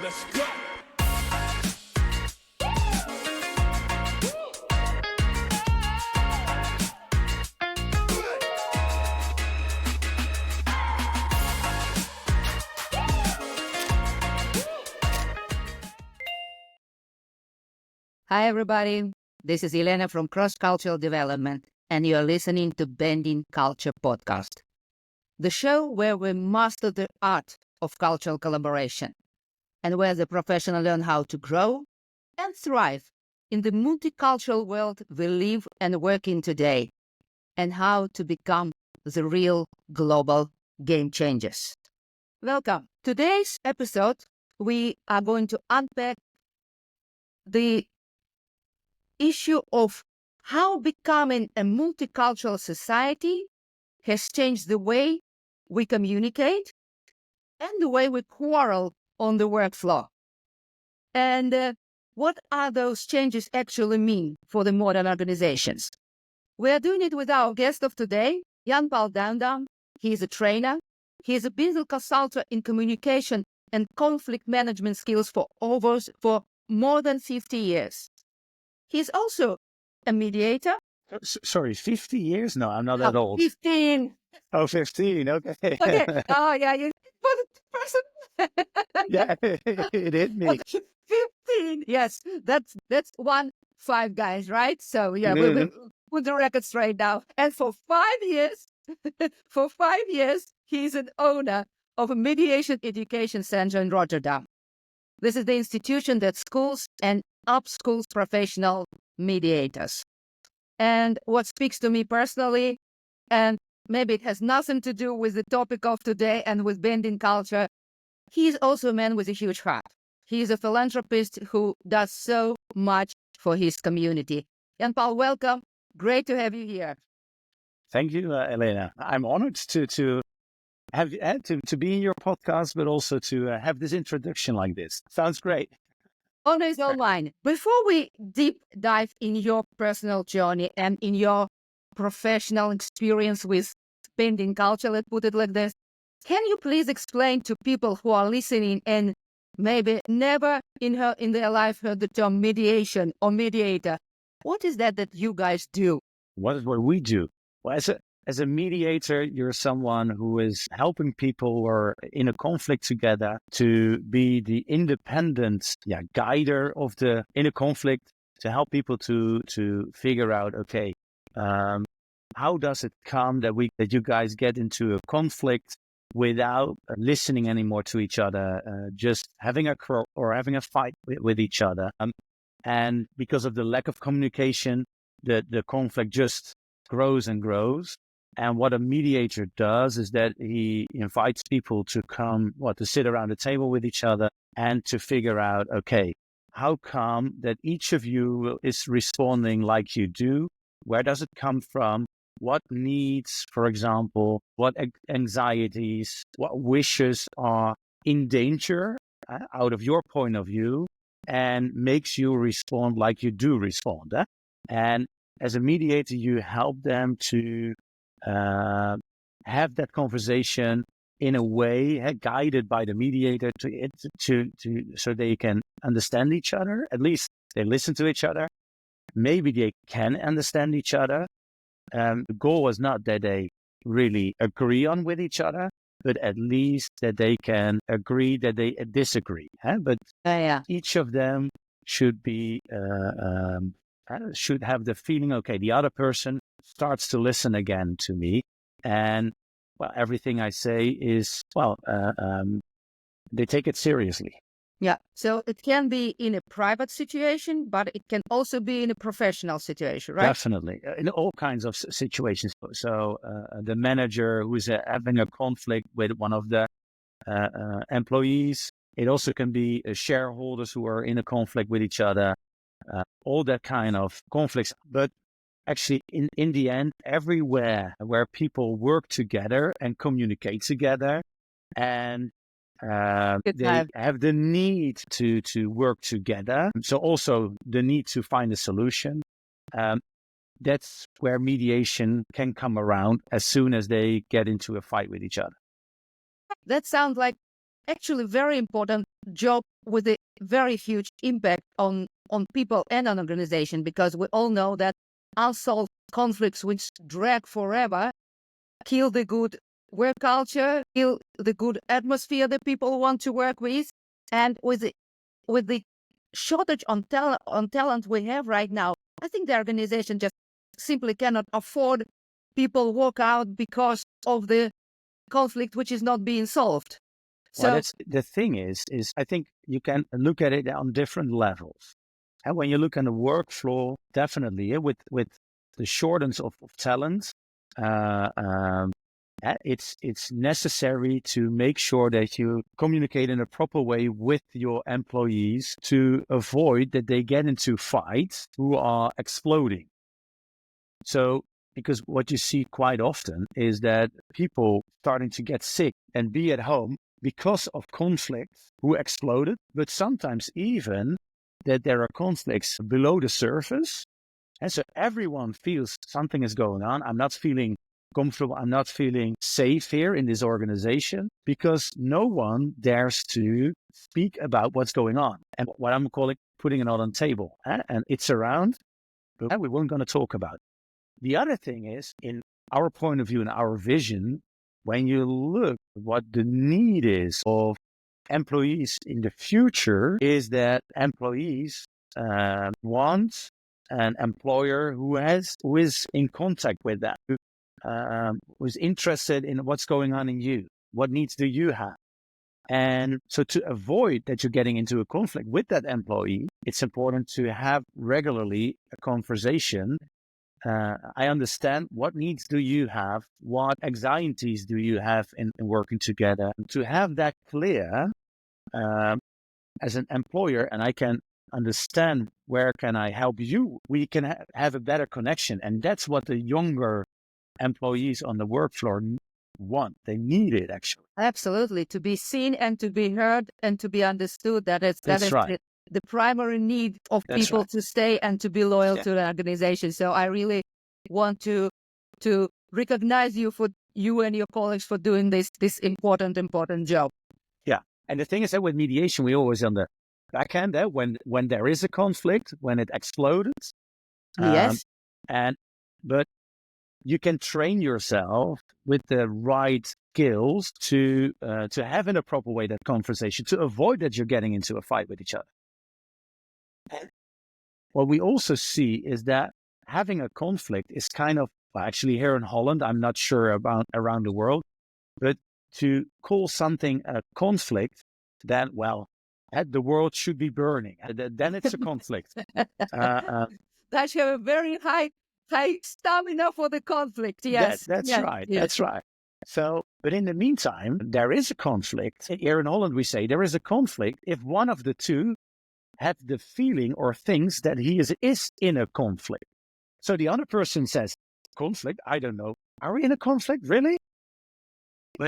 Let's go. Hi, everybody. This is Elena from Cross-Cultural Development, and you're listening to Bending Culture Podcast, the show where we master the art of cultural collaboration and where the professionals learn how to grow and thrive in the multicultural world we live and work in today, and how to become the real global game changers. Welcome. Today's episode, we are going to unpack the issue of how becoming a multicultural society has changed the way we communicate and the way we quarrel on the work floor. And what are those changes actually mean for the modern organizations? We are doing it with our guest of today, Jan-Paul Duijndam. He is a trainer. He is a business consultant in communication and conflict management skills for more than 50 years. He's also a mediator. Sorry, 50 years? No, I'm not that old. 15. Oh, 15. Okay. Okay. Oh, yeah. You for the person. Yeah, it hit me. 15. Yes, that's 1-5, guys, right? So yeah, we'll put the record straight now. And for 5 years, he's an owner of a mediation education center in Rotterdam. This is the institution that schools and upschools professional mediators. And what speaks to me personally, and maybe it has nothing to do with the topic of today and with bending culture, he's also a man with a huge heart. He's a philanthropist who does so much for his community. Jan-Paul, welcome. Great to have you here. Thank you, Elena. I'm honored to have to be in your podcast, but also to have this introduction like this. Sounds great. Honor is all mine. Before we deep dive in your personal journey and in your professional experience with bending culture, let's put it like this, can you please explain to people who are listening and maybe never in their life heard the term mediation or mediator, what is that you guys do? What is what we do? Well, as a mediator, you're someone who is helping people who are in a conflict together to be the independent guider of the inner conflict, to help people to figure out, okay, how does it come that you guys get into a conflict without listening anymore to each other, just having a quarrel or having a fight with each other, and because of the lack of communication, the conflict just grows and grows. And what a mediator does is that he invites people to come, to sit around the table with each other and to figure out, okay, how come that each of you is responding like you do? Where does it come from? What needs, for example, what anxieties, what wishes are in danger out of your point of view and makes you respond like you do respond. And as a mediator, you help them to have that conversation in a way guided by the mediator to so they can understand each other. At least they listen to each other. Maybe they can understand each other. The goal is not that they really agree on with each other, but at least that they can agree that they disagree. But each of them should be should have the feeling, okay, the other person starts to listen again to me, and everything I say is they take it seriously. Yeah, so it can be in a private situation, but it can also be in a professional situation, right? Definitely, in all kinds of situations. So the manager who is having a conflict with one of the employees. It also can be shareholders who are in a conflict with each other. All that kind of conflicts. But actually, in the end, everywhere where people work together and communicate together and they have the need to work together. So also the need to find a solution. That's where mediation can come around as soon as they get into a fight with each other. That sounds like actually very important job with a very huge impact on people and on organization, because we all know that unsolved conflicts which drag forever kill the good work culture, kill the good atmosphere that people want to work with. And with the shortage on talent we have right now, I think the organization just simply cannot afford people walk out because of the conflict which is not being solved. Well, that's the thing is I think you can look at it on different levels. And when you look on the work floor, definitely with the shortage of talent, it's necessary to make sure that you communicate in a proper way with your employees to avoid that they get into fights who are exploding. So, because what you see quite often is that people starting to get sick and be at home because of conflicts who exploded, but sometimes even that there are conflicts below the surface. And so everyone feels something is going on. I'm not feeling comfortable. I'm not feeling safe here in this organization because no one dares to speak about what's going on. And what I'm calling putting it all on the table. And it's around, but we weren't going to talk about it. The other thing is, in our point of view and our vision, when you look at what the need is of employees in the future, is that employees want an employer who is in contact with them, who is interested in what's going on in you. What needs do you have? And so to avoid that you're getting into a conflict with that employee, it's important to have regularly a conversation. I understand what needs do you have? What anxieties do you have in working together? To have that clear as an employer, and I can understand where can I help you, we can have a better connection. And that's what the younger employees on the work floor want. They need it, actually. Absolutely. To be seen and to be heard and to be understood. That is right. The primary need of That's people right. to stay and to be loyal to the organization. So I really want to recognize you and your colleagues for doing this important job. Yeah. And the thing is that with mediation, we always on the back end there when there is a conflict, when it explodes. Yes. But you can train yourself with the right skills to have in a proper way that conversation, to avoid that you're getting into a fight with each other. And what we also see is that having a conflict is kind of, well, actually here in Holland, I'm not sure about around the world, but to call something a conflict, then, well, the world should be burning. Then it's a conflict. That you have a very high stamina for the conflict. Yes. That's right. Yes. That's right. So, but in the meantime, there is a conflict. Here in Holland, we say there is a conflict if one of the two have the feeling or thinks that he is in a conflict. So the other person says, conflict? I don't know. Are we in a conflict? Really? But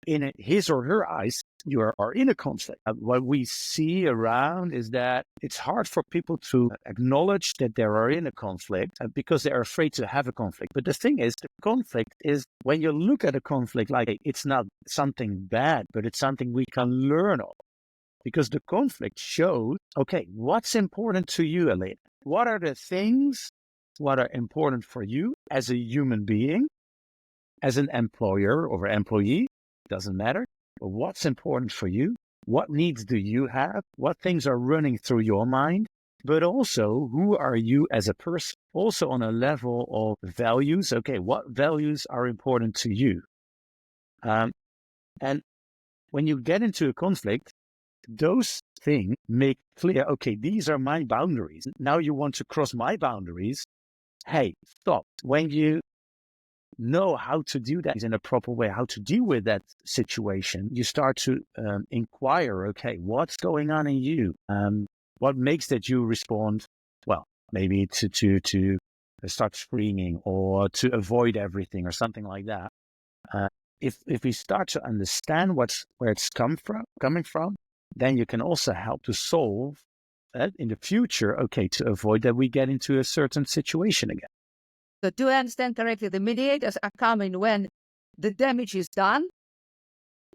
in his or her eyes, you are in a conflict. What we see around is that it's hard for people to acknowledge that they are in a conflict because they're afraid to have a conflict. But the thing is, the conflict is when you look at a conflict like it's not something bad, but it's something we can learn of. Because the conflict shows, okay, what's important to you, Elena? What are the things what are important for you as a human being, as an employer or employee? Doesn't matter. But what's important for you? What needs do you have? What things are running through your mind? But also, who are you as a person? Also on a level of values. Okay, what values are important to you? And when you get into a conflict, those things make clear, okay, these are my boundaries. Now you want to cross my boundaries. Hey, stop. When you know how to do that in a proper way, how to deal with that situation, you start to inquire, okay, what's going on in you? What makes that you respond? Well, maybe to start screaming or to avoid everything or something like that. If we start to understand where it's coming from, then you can also help to solve in the future, okay, to avoid that we get into a certain situation again. So do I understand correctly, the mediators are coming when the damage is done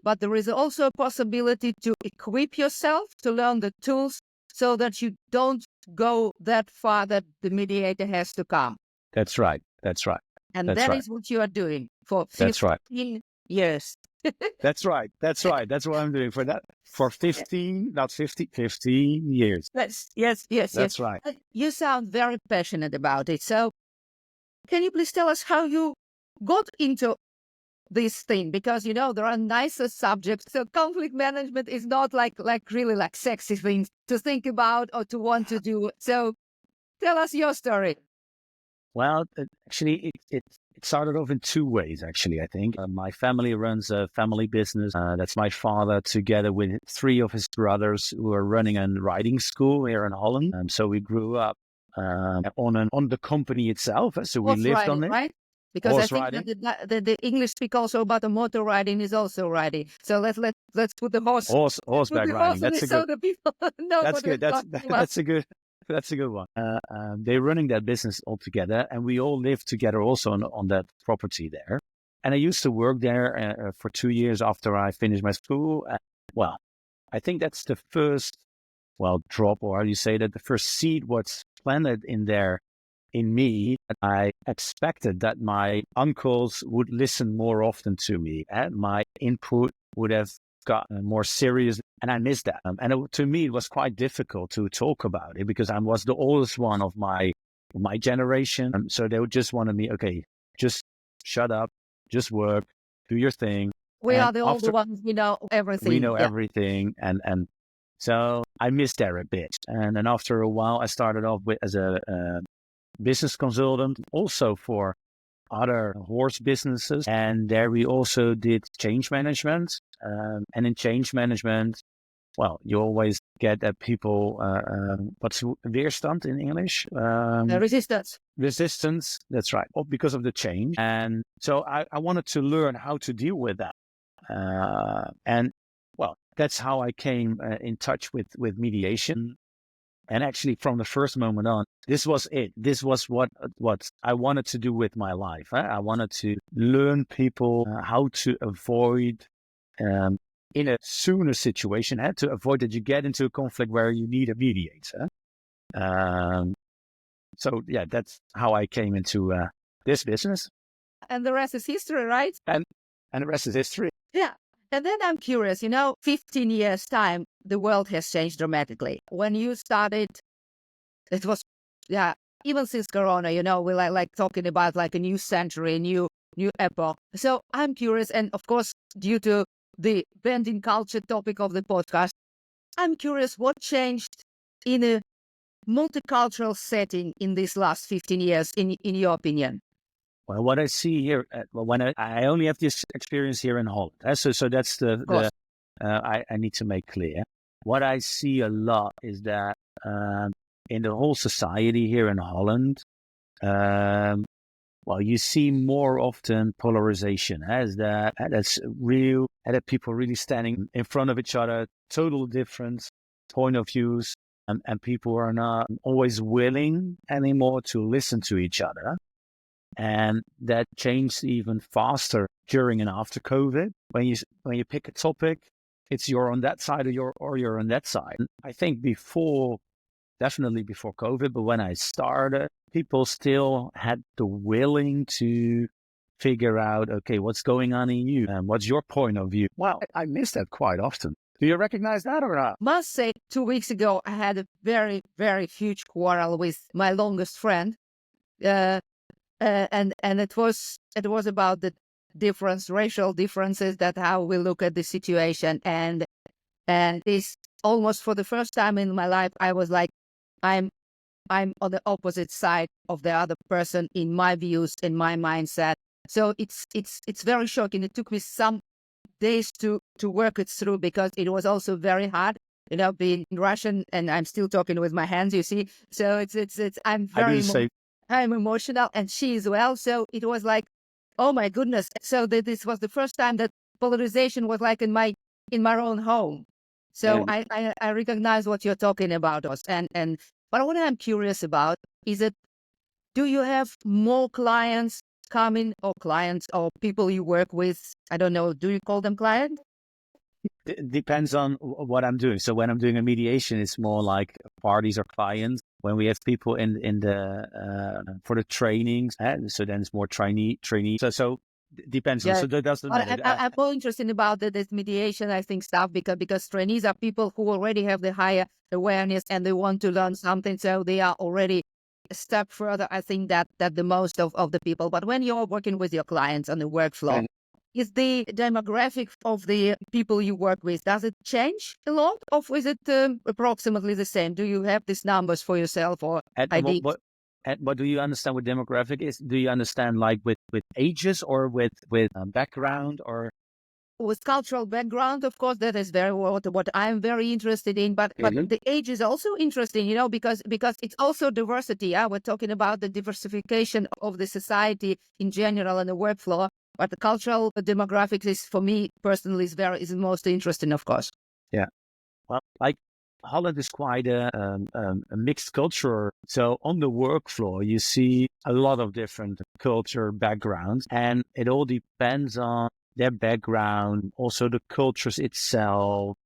but there is also a possibility to equip yourself to learn the tools so that you don't go that far that the mediator has to come. That's right. That's right. And That's that right. is what you are doing for That's 15 right. years. That's right. That's right. That's what I'm doing for 15, not 50, 15 years. Yes. That's right. You sound very passionate about it. So can you please tell us how you got into this thing? Because, there are nicer subjects. So conflict management is not like really like sexy things to think about or to want to do. So tell us your story. Well, actually, it started off in two ways, actually, I think. My family runs a family business. That's my father together with three of his brothers who are running a riding school here in Holland. So we grew up on the company itself. So we Horse lived riding, on it. right? Because Horse I think riding. that the English speak also about the motor riding is also riding. So let's put the horse. Horseback riding. That's a so good. the people know That's what good. we're talking about. That's a good. That's a good one. They're running that business all together, and we all lived together also on that property there. And I used to work there for 2 years after I finished my school. Well, I think that's the first, drop, or how do you say that? The first seed was planted in there in me. I expected that my uncles would listen more often to me, and my input would have got more serious, and I missed that. To me, it was quite difficult to talk about it because I was the oldest one of my generation. So they would just wanted me, okay, just shut up, just work, do your thing. We And are the older ones. We know everything. we know everything, and so I missed there a bit. And then after a while, I started off as a business consultant, also for other horse businesses. And there we also did change management. And in change management, you always get that people, what's weerstand in English? Resistance. Resistance, that's right, because of the change. And so I wanted to learn how to deal with that. That's how I came in touch with mediation. And actually, from the first moment on, this was it. This was what I wanted to do with my life. I wanted to learn people how to avoid, in a sooner situation, to avoid that you get into a conflict where you need a mediator. That's how I came into this business. And the rest is history, right? And the rest is history. Yeah. And then I'm curious, 15 years time, the world has changed dramatically. When you started, it was, even since Corona, we like talking about like a new century, new epoch. So I'm curious, and of course, due to the bending culture topic of the podcast, I'm curious what changed in a multicultural setting in these last 15 years, in your opinion. Well, what I see here, when I only have this experience here in Holland, so that's I need to make clear. What I see a lot is that in the whole society here in Holland, you see more often polarization. That's real, that people really standing in front of each other, total different point of views, and people are not always willing anymore to listen to each other. And that changed even faster during and after COVID. When you pick a topic, it's you're on that side or you're on that side. I think definitely before COVID, but when I started, people still had the willing to figure out, okay, what's going on in you and what's your point of view. Well, I miss that quite often. Do you recognize that or not? Must say, 2 weeks ago, I had a very, very huge quarrel with my longest friend. And it was about the racial differences, that how we look at the situation. And this, almost for the first time in my life, I was like, I'm on the opposite side of the other person in my views, in my mindset. So it's very shocking. It took me some days to work it through, because it was also very hard, being Russian, and I'm still talking with my hands, you see. So I'm emotional, and she as well. So it was like, oh my goodness. So this was the first time that polarization was like in my own home. So I recognize what you're talking about, us. But what I'm curious about is that, do you have more clients coming, or people you work with? I don't know. Do you call them clients? Depends on what I'm doing. So when I'm doing a mediation, it's more like parties or clients. When we have people in the for the trainings, so then it's more trainee. So depends on. Yeah. So that doesn't But matter. I'm more interested about this mediation, I think, stuff because trainees are people who already have the higher awareness and they want to learn something, so they are already a step further. I think that the most of the people. But when you're working with your clients on the workflow, is the demographic of the people you work with, does it change a lot, or is it approximately the same? Do you have these numbers for yourself or ideas? What do you understand what demographic is? Do you understand like with ages or with background or? With cultural background, of course, that is very what I'm very interested in. But the age is also interesting, because it's also diversity. Yeah, we're talking about the diversification of the society in general and the workflow. But the cultural demographics is, for me personally, is most interesting, of course. Yeah, well, like Holland is quite a mixed culture. So on the work floor, you see a lot of different culture backgrounds, and it all depends on their background, also the cultures itself.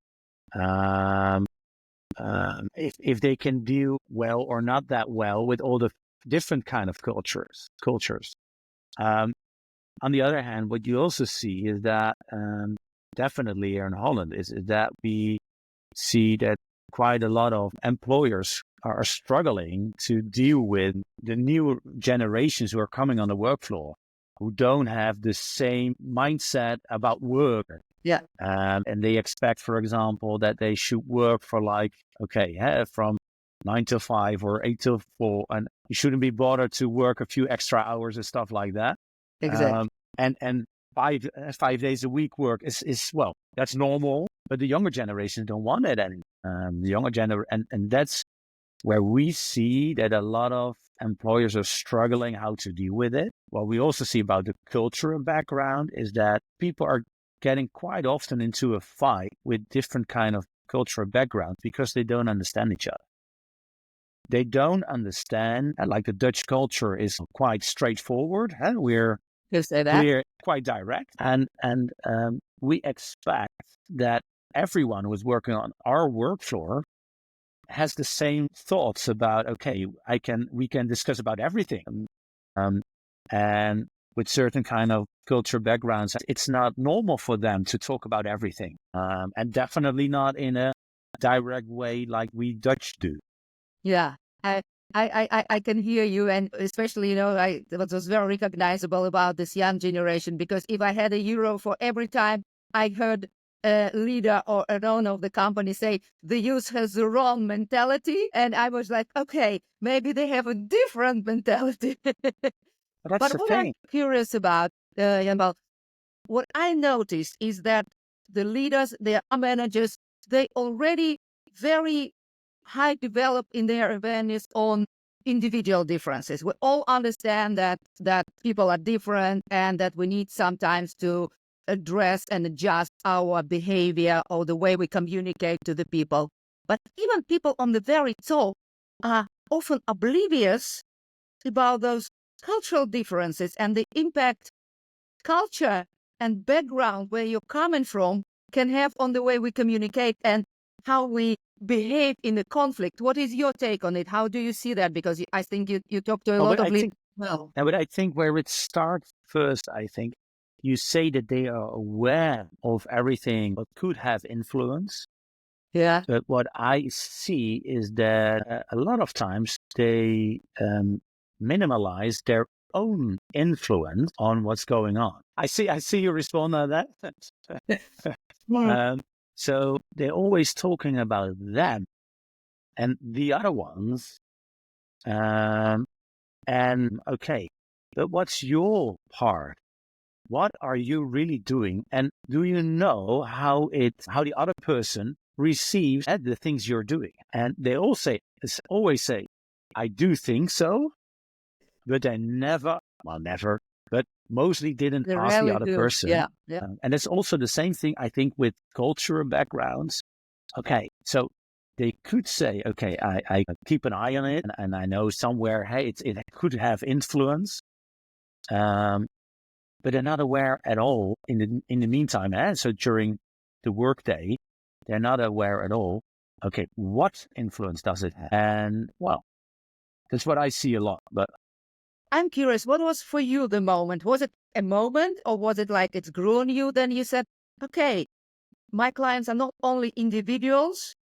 If they can deal well or not that well with all the different kind of cultures. On the other hand, what you also see is that definitely here in Holland is that we see that quite a lot of employers are struggling to deal with the new generations who are coming on the work floor, who don't have the same mindset about work. Yeah. And they expect, for example, that they should work for from 9 to 5 or 8 to 4, and you shouldn't be bothered to work a few extra hours and stuff like that. Exactly. And 5 days a week work is well, that's normal, but the younger generation don't want it. And the younger generation, and that's where we see that a lot of employers are struggling how to deal with it. What we also see about the cultural background is that people are getting quite often into a fight with different kind of cultural backgrounds because they don't understand each other. They don't understand, like the Dutch culture is quite straightforward. We're clear, quite direct, and we expect that everyone who's working on our work floor has the same thoughts about, we can discuss about everything. And with certain kind of culture backgrounds, it's not normal for them to talk about everything. And definitely not in a direct way like we Dutch do. Yeah, I can hear you, and especially, what was very recognizable about this young generation, because if I had a euro for every time I heard a leader or an owner of the company say the youth has the wrong mentality, and I was like, okay, maybe they have a different mentality. But But what I'm curious about, Jan-Paul, what I noticed is that the leaders, their managers, they already very high developed in their awareness on individual differences. We all understand that people are different and that we need sometimes to address and adjust our behavior or the way we communicate to the people. But even people on the very top are often oblivious about those cultural differences and the impact culture and background where you're coming from can have on the way we communicate and how we behave in a conflict. What is your take on it? How do you see that? Because I think you talk to a lot of leaders. Well, but I think where it starts first, I think you say that they are aware of everything that could have influence. Yeah. But what I see is that a lot of times they minimalize their own influence on what's going on. I see you respond on that. So they're always talking about them and the other ones. But what's your part? What are you really doing? And do you know how the other person receives the things you're doing? And they always say, I do think so, but they never, but mostly didn't ask the other person. Yeah. And it's also the same thing, I think, with cultural backgrounds. Okay, so they could say, I keep an eye on it, and I know somewhere, hey, it could have influence, but they're not aware at all in the meantime. So during the workday, they're not aware at all. Okay, what influence does it have? And well, that's what I see a lot. But I'm curious, what was for you the moment? Was it a moment, or was it like it's grew on you? Then you said, okay, my clients are not only individuals,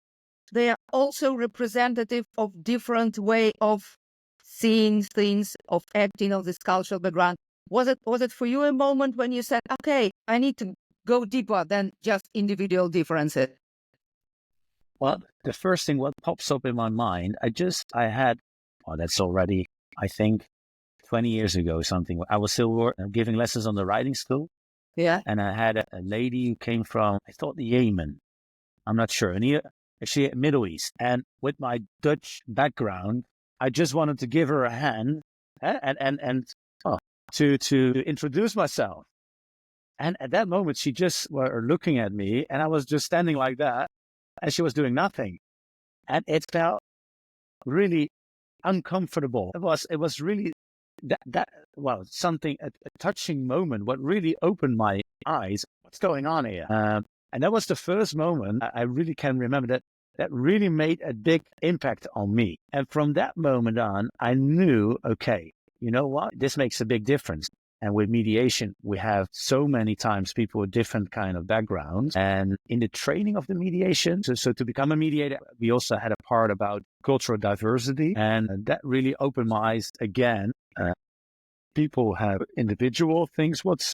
they are also representative of different way of seeing things, of acting, of this cultural background. Was it for you a moment when you said, okay, I need to go deeper than just individual differences? well, the first thing what pops up in my mind, I had, well, that's already, I think, 20 years ago, something. I was still giving lessons on the writing school. Yeah. And I had a lady who came from, I thought, Yemen. I'm not sure. And actually, Middle East. And with my Dutch background, I just wanted to give her a hand to introduce myself. And at that moment, she just were looking at me, and I was just standing like that, and she was doing nothing. And it felt really uncomfortable. It was really something, a touching moment, what really opened my eyes. What's going on here? And that was the first moment I really can remember that really made a big impact on me. And from that moment on, I knew, okay, you know what? This makes a big difference. And with mediation, we have so many times people with different kind of backgrounds. And in the training of the mediation, so to become a mediator, we also had a part about cultural diversity. And that really opened my eyes again. People have individual things, what's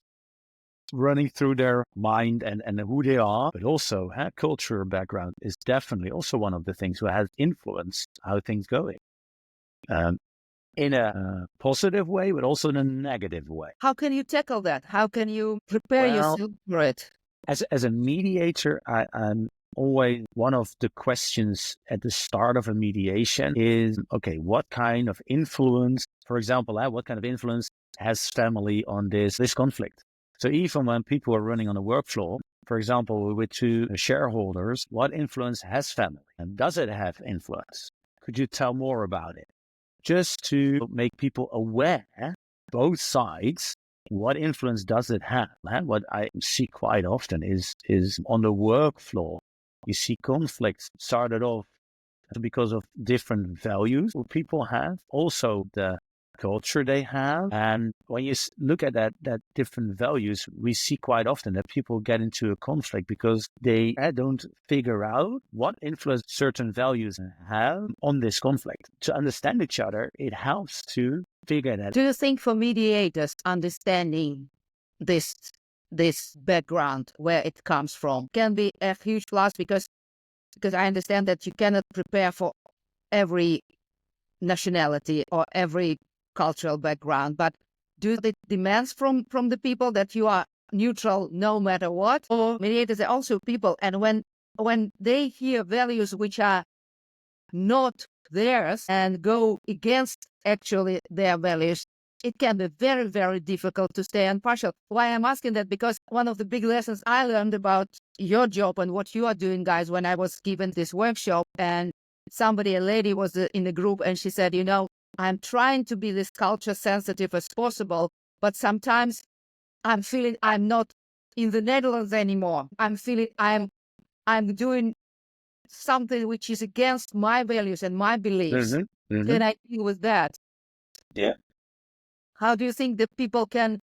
running through their mind and who they are, but also culture background is definitely also one of the things who has influenced how things going. In a positive way, but also in a negative way. How can you tackle that? How can you prepare yourself for it? As a mediator, I'm always, one of the questions at the start of a mediation is, okay, what kind of influence, for example, what kind of influence has family on this conflict? So even when people are running on a work floor, for example, with two shareholders, what influence has family? And does it have influence? Could you tell more about it? Just to make people aware, both sides, what influence does it have? And what I see quite often is on the work floor, you see conflicts started off because of different values people have, also the culture they have. And when you look at that different values, we see quite often that people get into a conflict because they don't figure out what influence certain values have on this conflict. To understand each other, it helps to figure that. Do you think for mediators, understanding this background, where it comes from, can be a huge plus? Because I understand that you cannot prepare for every nationality or every cultural background, but do the demands from the people that you are neutral no matter what? Or mediators are also people, and when they hear values which are not theirs and go against actually their values, it can be very, very difficult to stay impartial. Why I'm asking that? Because one of the big lessons I learned about your job and what you are doing, guys, when I was given this workshop, and a lady was in the group, and she said, I'm trying to be this culture sensitive as possible, but sometimes I'm feeling I'm not in the Netherlands anymore. I'm feeling I'm doing something which is against my values and my beliefs. Can I deal with that? Yeah. How do you think that people can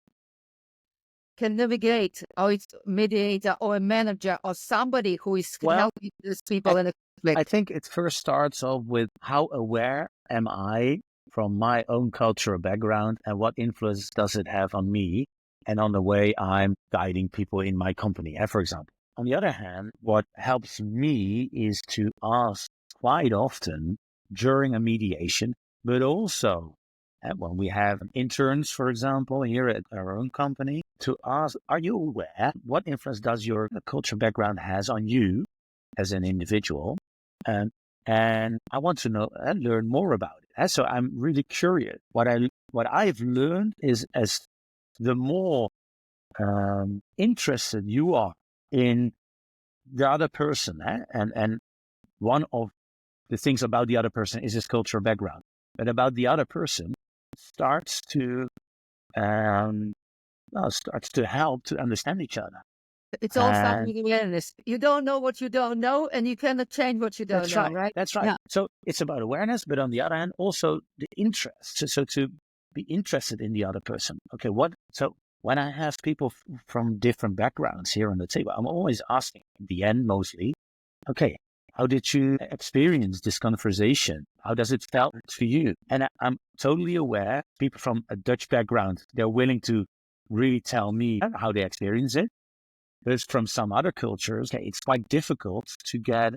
navigate, or it's a mediator or a manager or somebody who is helping these people in a conflict? I think it first starts off with how aware am I from my own cultural background and what influence does it have on me and on the way I'm guiding people in my company, for example. On the other hand, what helps me is to ask quite often during a mediation, but also when we have interns, for example, here at our own company, to ask, are you aware what influence does your cultural background has on you as an individual? And I want to know and learn more about it. And so I'm really curious. What I've learned is, as the more interested you are in the other person, and one of the things about the other person is his cultural background, but about the other person starts to help to understand each other. It's all starts with awareness. You don't know what you don't know, and you cannot change what you don't know, right? That's right. Yeah. So it's about awareness, but on the other hand, also the interest. So to be interested in the other person. Okay, so when I have people from different backgrounds here on the table, I'm always asking, in the end mostly, okay, how did you experience this conversation? How does it felt to you? And I'm totally aware people from a Dutch background, they're willing to really tell me how they experience it. But from some other cultures, okay, it's quite difficult to get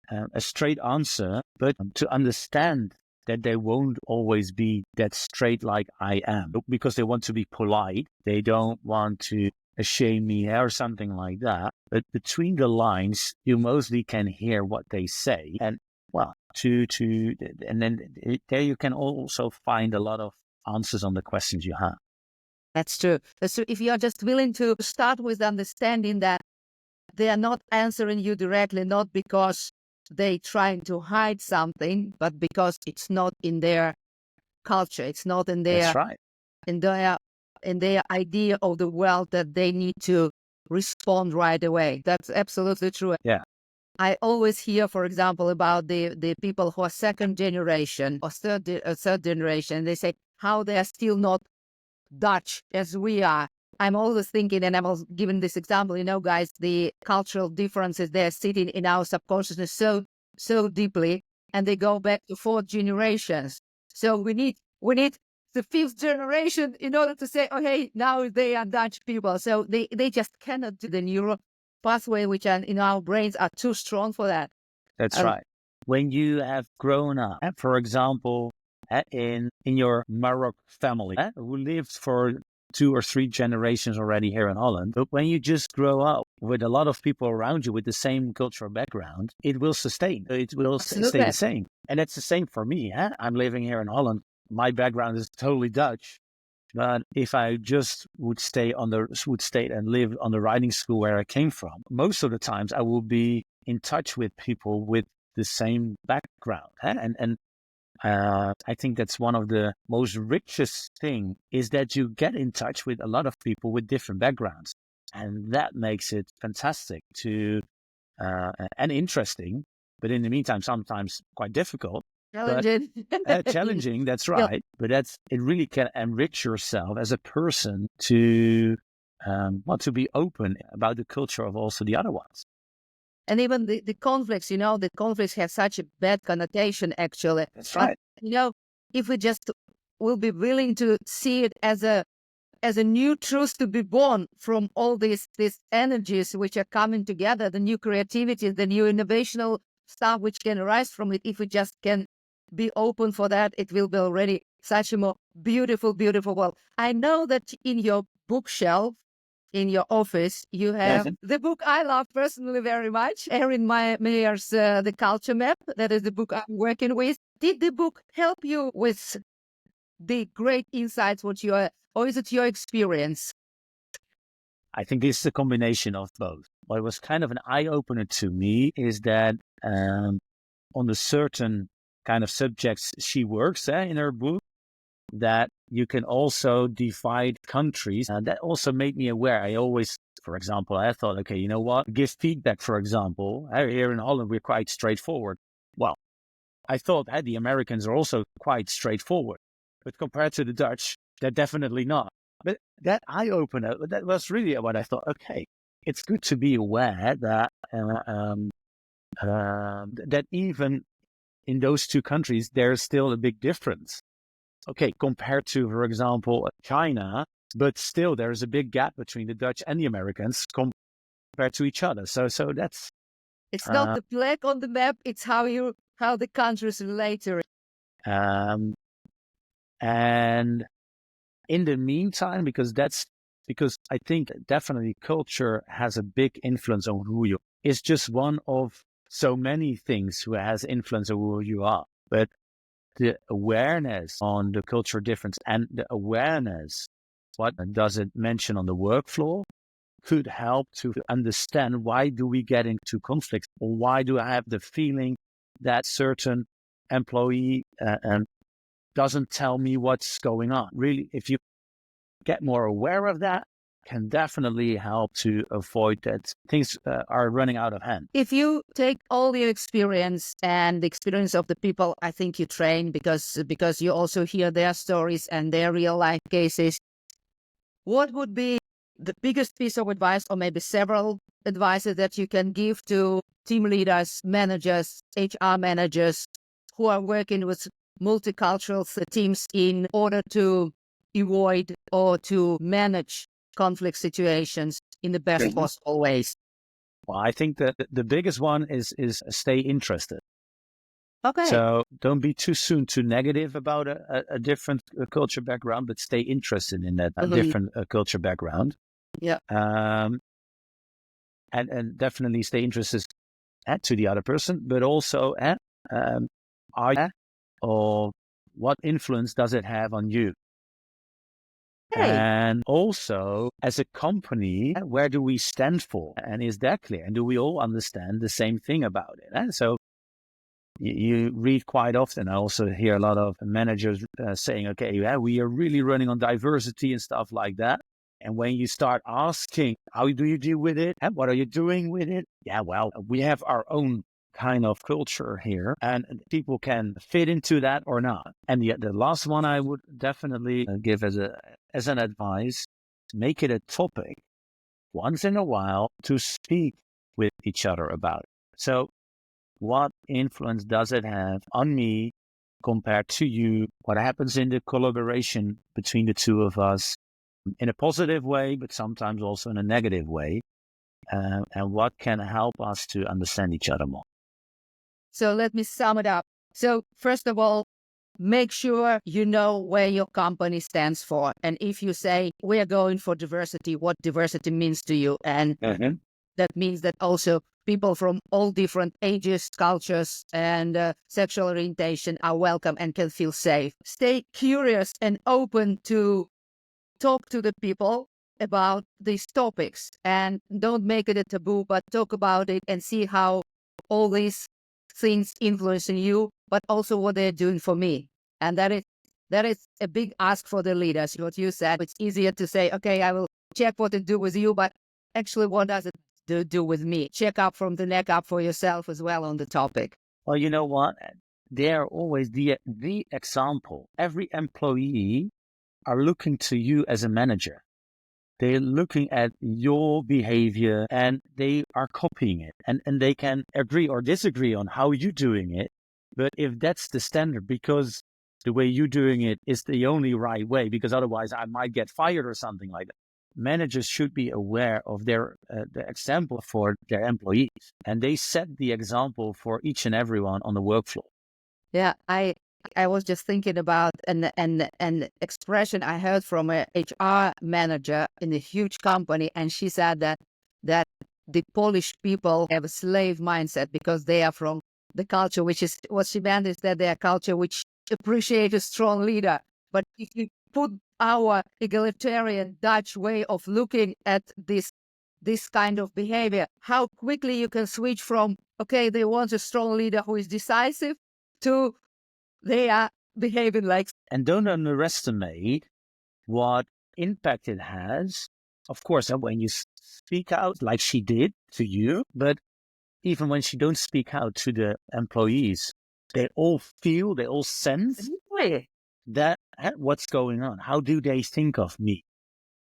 a straight answer, but to understand that they won't always be that straight like I am, because they want to be polite. They don't want to shame me or something like that. But between the lines, you mostly can hear what they say. And well, and then there you can also find a lot of answers on the questions you have. That's true. That's true. If you're just willing to start with understanding that they are not answering you directly, not because they trying to hide something, but because it's not in their culture. It's not in their That's right. in their idea of the world that they need to respond right away. That's absolutely true. Yeah. I always hear, for example, about the people who are second generation or third generation. They say how they are still not Dutch as we are. I'm always thinking, and I'm also giving this example, guys, the cultural differences, they're sitting in our subconsciousness so deeply, and they go back to 4 generations. So we need the 5th generation in order to say, okay, now they are Dutch people. So they just cannot do the neural pathway, which are in our brains are too strong for that. That's right. When you have grown up, for example, in your Moroccan family, who lived for 2 or 3 generations already here in Holland, but when you just grow up with a lot of people around you with the same cultural background, it will sustain. It will stay the same. And that's the same for me. I'm living here in Holland. My background is totally Dutch. But if I just would stay and live on the riding school where I came from, most of the times I will be in touch with people with the same background. And I think that's one of the most richest thing is that you get in touch with a lot of people with different backgrounds. And that makes it fantastic and interesting. But in the meantime, sometimes quite difficult. Challenging. Challenging, that's right. But it really can enrich yourself as a person to be open about the culture of also the other ones. And even the conflicts, the conflicts have such a bad connotation, actually. That's right. But, if we just will be willing to see it as a new truth to be born from all these energies which are coming together, the new creativity, the new innovational stuff which can arise from it, if we just can be open for that, it will be already such a more beautiful, beautiful world. I know that in your bookshelf, in your office, you have the book I love personally very much, Erin Meyer's The Culture Map. That is the book I'm working with. Did the book help you with the great insights, or is it your experience? I think this is a combination of both. What was kind of an eye-opener to me is that on the certain kind of subjects she works in her book, that you can also divide countries. And that also made me aware. I always, for example, I thought, okay, you know what? Give feedback, for example. Here in Holland, we're quite straightforward. Well, I thought the Americans are also quite straightforward. But compared to the Dutch, they're definitely not. But that eye-opener, that was really what I thought, okay, it's good to be aware that that even in those 2 countries, there's still a big difference. Okay, compared to, for example, China, but still there's a big gap between the Dutch and the Americans compared to each other. So that's... It's not the flag on the map, it's how the countries relate to it. And in the meantime, because I think definitely culture has a big influence on who you are. It's just one of so many things who has influence on who you are. But the awareness on the cultural difference and the awareness, what does it mention on the work floor, could help to understand why do we get into conflict, or why do I have the feeling that certain employee doesn't tell me what's going on. Really, if you get more aware of that, can definitely help to avoid that things are running out of hand. If you take all your experience and the experience of the people I think you train, because you also hear their stories and their real life cases, what would be the biggest piece of advice, or maybe several advices that you can give to team leaders, managers, HR managers who are working with multicultural teams in order to avoid or to manage conflict situations in the best possible ways? Well, I think that the biggest one is stay interested. Okay. So don't be too soon too negative about a different culture background, but stay interested in that different culture background. Yeah. And definitely stay interested to the other person, but also or what influence does it have on you? Hey. And also, as a company, where do we stand for? And is that clear? And do we all understand the same thing about it? And so you read quite often. I also hear a lot of managers saying, okay, yeah, we are really running on diversity and stuff like that. And when you start asking, how do you deal with it? And what are you doing with it? Yeah, well, we have our own kind of culture here, and people can fit into that or not. And the last one I would definitely give as an advice, make it a topic once in a while to speak with each other about it. So what influence does it have on me compared to you? What happens in the collaboration between the two of us in a positive way, but sometimes also in a negative way? And what can help us to understand each other more? So let me sum it up. So first of all, make sure you know where your company stands for. And if you say, we are going for diversity, what diversity means to you. And that means that also people from all different ages, cultures, and sexual orientation are welcome and can feel safe. Stay curious and open to talk to the people about these topics. And don't make it a taboo, but talk about it and see how all these things influencing you, but also what they're doing for me. And that is a big ask for the leaders. What you said, it's easier to say, okay, I will check what to do with you, but actually what does it do with me? Check up from the neck up for yourself as well on the topic. Well, you know what? They're always the example. Every employee are looking to you as a manager. They're looking at your behavior and they are copying it. And they can agree or disagree on how you're doing it. But if that's the standard, because the way you're doing it is the only right way, because otherwise I might get fired or something like that. Managers should be aware of their the example for their employees. And they set the example for each and everyone on the work floor. Yeah, I was just thinking about an expression I heard from a HR manager in a huge company, and she said that the Polish people have a slave mindset because they are from the culture, which is what she meant is that their culture which appreciates a strong leader. But if you put our egalitarian Dutch way of looking at this kind of behavior, how quickly you can switch from, okay, they want a strong leader who is decisive, to they are behaving like. And don't underestimate what impact it has. Of course, when you speak out like she did to you, but even when she don't speak out to the employees, they all feel, they all sense that what's going on. How do they think of me?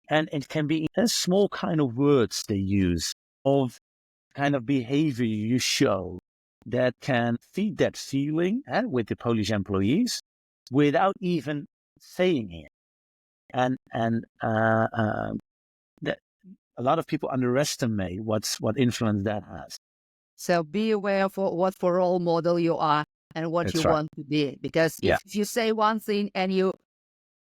And it can be a small kind of words they use, of kind of behavior you show, that can feed that feeling with the Polish employees without even saying it. And that a lot of people underestimate what influence that has. So be aware of what for role model you are and what That's you right. want to be. Because if you say one thing and you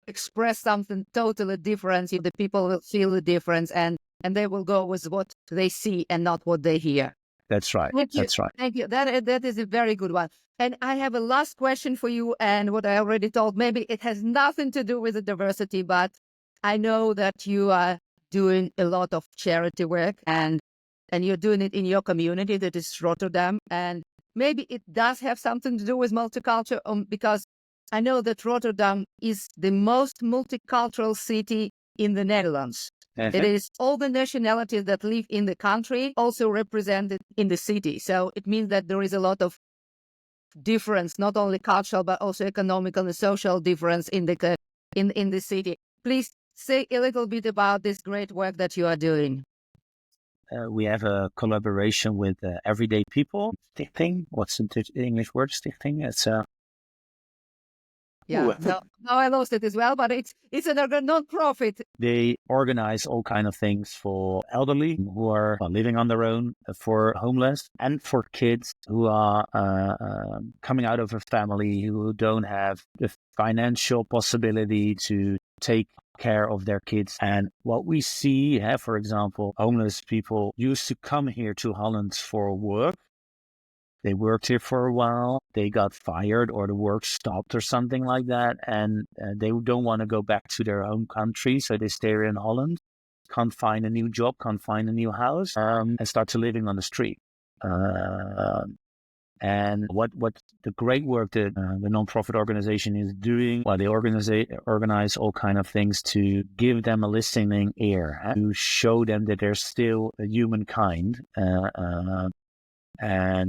express something totally different, the people will feel the difference and they will go with what they see and not what they hear. That's right. That's right. Thank you. That is a very good one. And I have a last question for you. And what I already told, maybe it has nothing to do with the diversity, but I know that you are doing a lot of charity work and you're doing it in your community, that is Rotterdam. And maybe it does have something to do with multicultural, because I know that Rotterdam is the most multicultural city in the Netherlands. It is all the nationalities that live in the country also represented in the city. So it means that there is a lot of difference, not only cultural, but also economical and social difference in the city. Please say a little bit about this great work that you are doing. We have a collaboration with Everyday People Stichting. What's the English word? Stichting. It's Yeah, no, I lost it as well, but it's a non-profit. They organize all kind of things for elderly who are living on their own, for homeless, and for kids who are coming out of a family who don't have the financial possibility to take care of their kids. And what we see, for example, homeless people used to come here to Holland for work. They worked here for a while, they got fired or the work stopped or something like that, and they don't want to go back to their home country, so they stay here in Holland, can't find a new job, can't find a new house, and start to living on the street. And what the great work that the non-profit organization is doing, well, they organize all kind of things to give them a listening ear, to show them that they're still a humankind. They're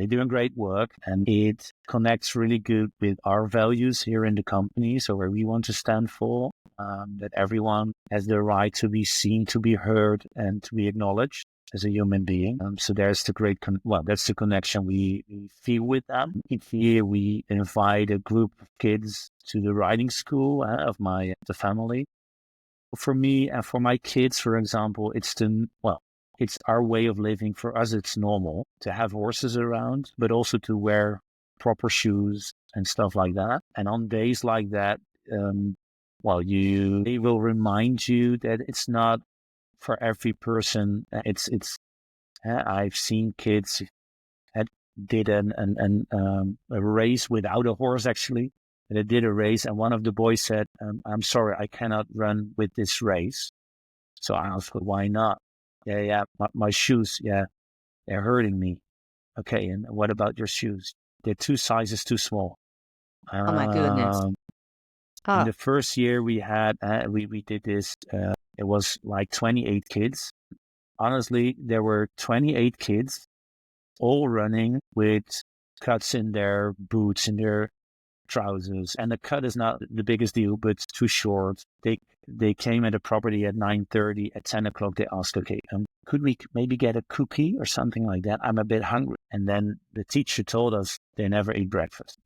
doing great work, and it connects really good with our values here in the company. So where we want to stand for, that everyone has the right to be seen, to be heard, and to be acknowledged as a human being. So there's the great, that's the connection we feel with them. Each year we invite a group of kids to the riding school of the family. For me and for my kids, for example, it's our way of living. For us, it's normal to have horses around, but also to wear proper shoes and stuff like that. And on days like that, they will remind you that it's not for every person. I've seen kids that did a race without a horse, actually. They did a race, and one of the boys said, "I'm sorry, I cannot run with this race." So I asked, "Why not?" Yeah, my shoes, they're hurting me. Okay, and what about your shoes? They're 2 sizes too small. Oh my goodness. In the first year we had, we did this, it was like 28 kids. Honestly, there were 28 kids all running with cuts in their boots, in their trousers. And the cut is not the biggest deal, but it's too short. They came at a property at 9:30. At 10 o'clock, they asked, "Okay, could we maybe get a cookie or something like that? I'm a bit hungry." And then the teacher told us they never eat breakfast.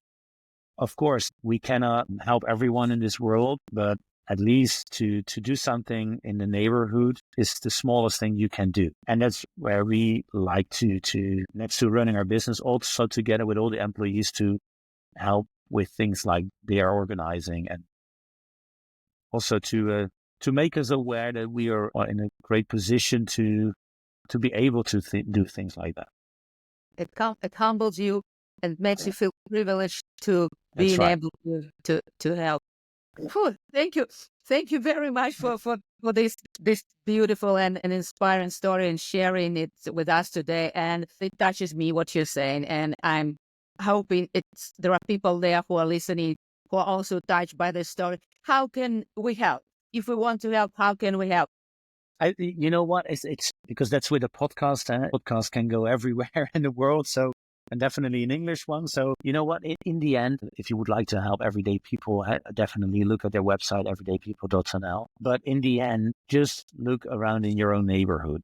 Of course, we cannot help everyone in this world, but at least to do something in the neighborhood is the smallest thing you can do. And that's where we like to next to running our business, also together with all the employees, to help with things like they are organizing, and also to make us aware that we are in a great position to be able to do things like that. It humbles you and makes you feel privileged to being able to help. Whew, thank you very much for this beautiful and inspiring story and sharing it with us today. And it touches me what you're saying, and I'm hoping there are people there who are listening who are also touched by this story. How can we help? If we want to help, how can we help? You know what? It's because that's with a podcast. Podcast can go everywhere in the world. So, and definitely an English one. So, you know what? In the end, if you would like to help everyday people, definitely look at their website, everydaypeople.nl. But in the end, just look around in your own neighborhood.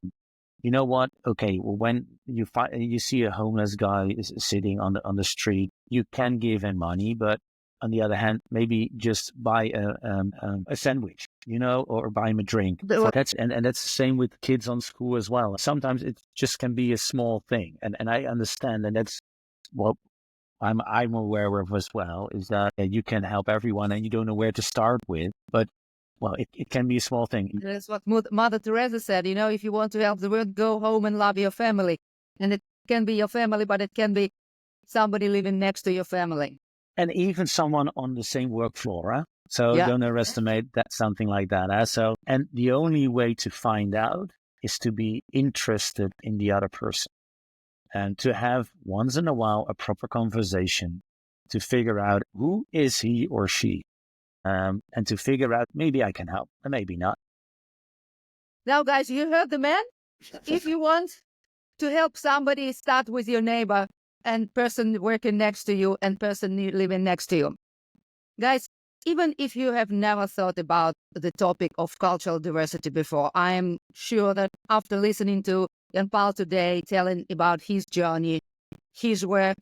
You know what? Okay, well, when you see a homeless guy is sitting on the street, you can give him money, but on the other hand, maybe just buy a sandwich, or buy him a drink. That's the same with kids on school as well. Sometimes it just can be a small thing, and I understand, and that's what I'm aware of as well, is that you can help everyone, and you don't know where to start with, but. Well, it can be a small thing. That's what Mother Teresa said. If you want to help the world, go home and love your family. And it can be your family, but it can be somebody living next to your family. And even someone on the same work floor. So don't underestimate that, something like that. And the only way to find out is to be interested in the other person and to have once in a while a proper conversation to figure out who is he or she. and to figure out maybe I can help and maybe not. Now, guys, you heard the man. If you want to help somebody, start with your neighbor and person working next to you and person living next to you. Guys, even if you have never thought about the topic of cultural diversity before, I am sure that after listening to Jan-Paul today, telling about his journey, his work,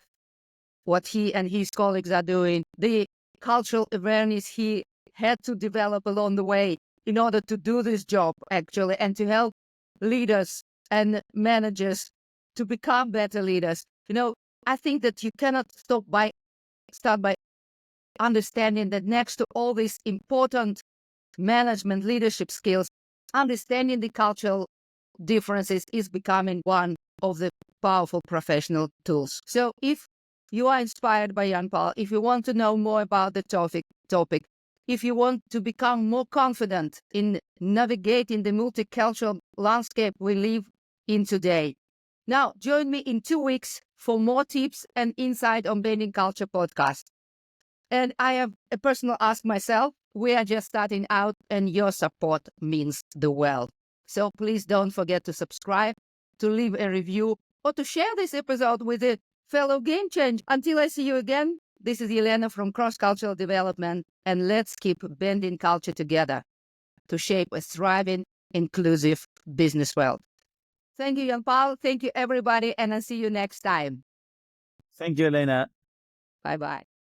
what he and his colleagues are doing, the cultural awareness he had to develop along the way in order to do this job, actually, and to help leaders and managers to become better leaders. I think that you cannot start by understanding that next to all these important management leadership skills, understanding the cultural differences is becoming one of the powerful professional tools. So if you are inspired by Jan-Paul, if you want to know more about the topic, if you want to become more confident in navigating the multicultural landscape we live in today, now join me in 2 weeks for more tips and insight on Bending Culture podcast. And I have a personal ask myself. We are just starting out and your support means the world. So please don't forget to subscribe, to leave a review, or to share this episode with a fellow game changer. Until I see you again, this is Elena from Cross Cultural Development, and let's keep bending culture together to shape a thriving, inclusive business world. Thank you, Jan-Paul. Thank you, everybody, and I'll see you next time. Thank you, Elena. Bye-bye.